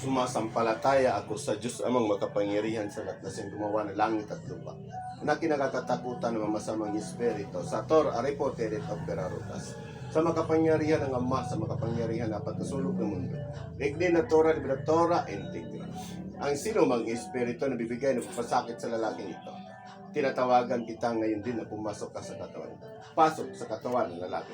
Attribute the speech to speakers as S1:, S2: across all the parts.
S1: Sumasampalataya ako sa Diyos amang makapangyarihan sa lahat na siyang gumawa ng langit at lupa, na kinakatakutan ng masamang espiritu, sa Tor, Aripo, Teret, Opera, Rotas, sa makapangyarihan ng Ama, sa makapangyarihan na patusulog ng mundo, Igni na Tora, Liberatora, Integra. Ang sino mang espiritu na bibigay ng pasakit sa lalaking ito, tinatawagan kita ngayon din na pumasok ka sa katawan. Pasok sa katawan ng lalaki.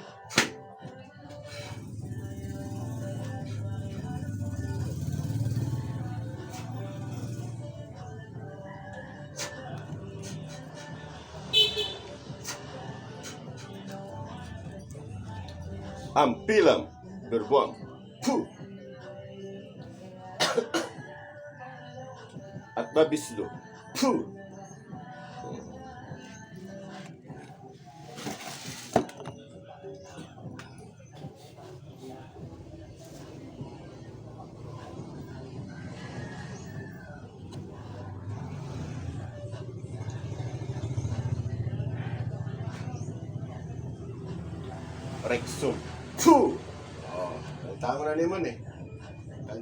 S1: Ampilam berbuang. Puh. At babislo. Puh. Rexum. Puh! Oh, tango na nimon eh.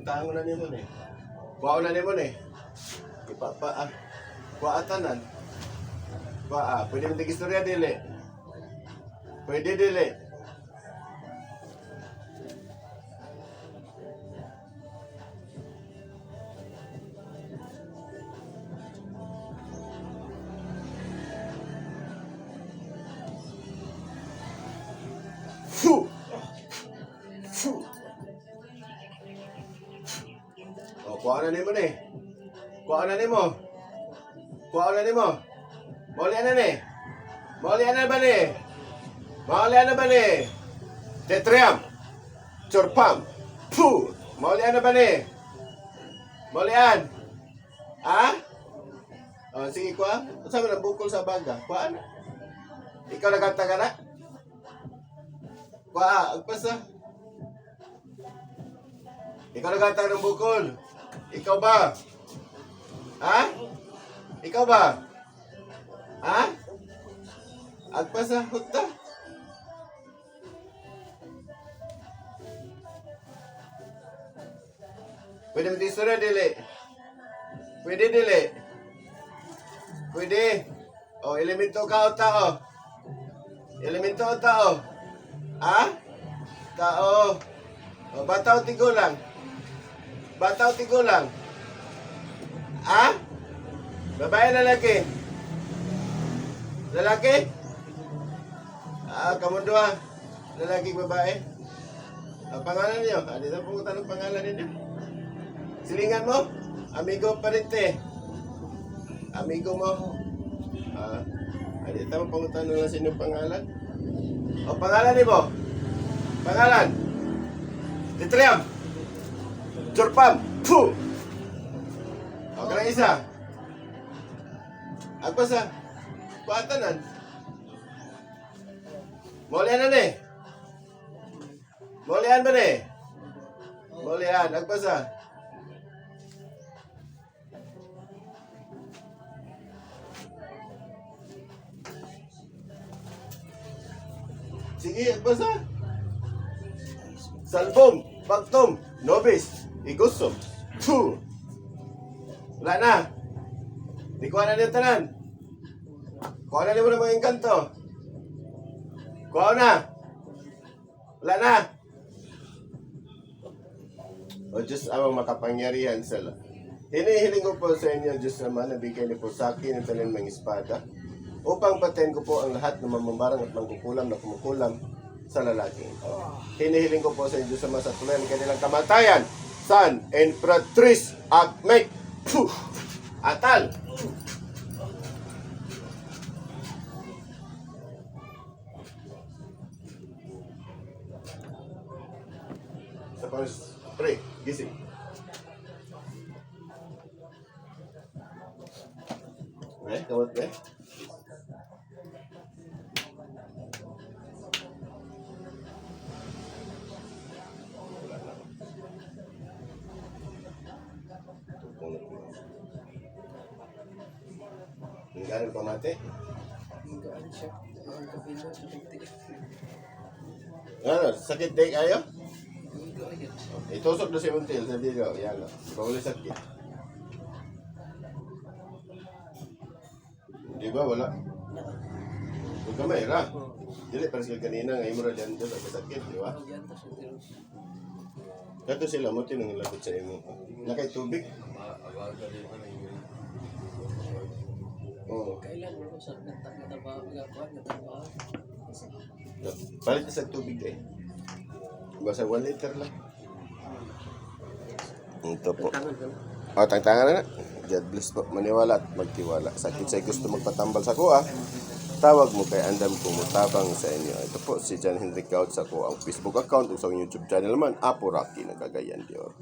S1: Tango na nimon eh. Kuha na nimon eh. Kuha atanan. Kuha, pwede mong istorya dili. Pwede dili. Fuh! Fuh! O, kuha na nimo ni. Kuha na nimo. Kuha na nimo. Maulian na ni. Maulian na ba ni? Maulian na ba ni? Tetriam. Chorpam. Fuh! Maulian na ba ni? Maulian. Ha? O, sige kuha. Saan mo nabukol sa baga? Kuha na. Ikaw nagkanta ka na? Kuha, agpasa. Ikaw nagkanta ng bukol. Ikaw ba? Ha? Ikaw ba? Ha? Agpasa, hutta. Pwede mo disura, dili. Pwede, dili. Pwede. O, elemento ka o tao. Elemento o tao. Ha? Tao. O, bata o tigulang? Bata o tigulang? Ha? Babae lalaki? Lalaki? Kamu dua. Lalaki babae? Ang pangalan niyo? Dito pungutan ng pangalan ninyo. Silingan mo? Amigo parente. Amigo mo. Dito mo pungutan ng sino pangalan. O, pangalan ni mo? Pangalan? Titriam. Jorpam. Puh! O, kanang isa. Agpasa. Kuatanan. Maulian na ni. Maulian ba ni? Maulian. Agpasa. Sige, agpasa. Salbong. Bagtom. Nobis. Igusom. Puh! Wala na. Di kuha na niyo tanan. Kuha na niyo mo na mga engkanto. Kuha na. Wala na. O Diyos amang makapangyarihan sa lahat. Hinihiling ko po sa inyo, Diyos naman, nabigay niyo po sa akin ang talim ng espada upang patayin ko po ang lahat ng mamambarang at mangkukulam na kumukulam sa lalaki. Hinihiling ko po sa inyo, Diyos naman, sa tuloy ng kanilang kamatayan. San, Empress, Akmek, Puh! Atal! Sa pre, gising. Kawat pre. Nanggaling pa mate?
S2: Nanggaan siya. Ang kapilo sa kunti.
S1: Ano, sakit day kayo?
S2: Nanggaan yan.
S1: Itusok na si Montil sa video. Yan o. Pauli sakit. Di ba? Wala. Huwag ka mayra. Dili, parang sila kanina ngayon mo rin dyan sa sakit, di ba?
S2: Yan tas yung tiros.
S1: Kato sila mo, tinong labot sa imo. Nakay tubig. Oo.
S2: Kailan mo sa nagtatrabaho, nagtatrabaho.
S1: Palit na sa tubig eh. Basta 1 liter lang. Ito po. O, tangtangan na. God bless po. Maniwala at magtiwala. Sakit sa gusto magpatambal sa kuha. Tawag mo kay Andam kumutabang sa inyo. Ito po si John Henry Kaut sa kuha ang Facebook account o sa YouTube channel man. Apo Rocky ng Cagayan de Oro.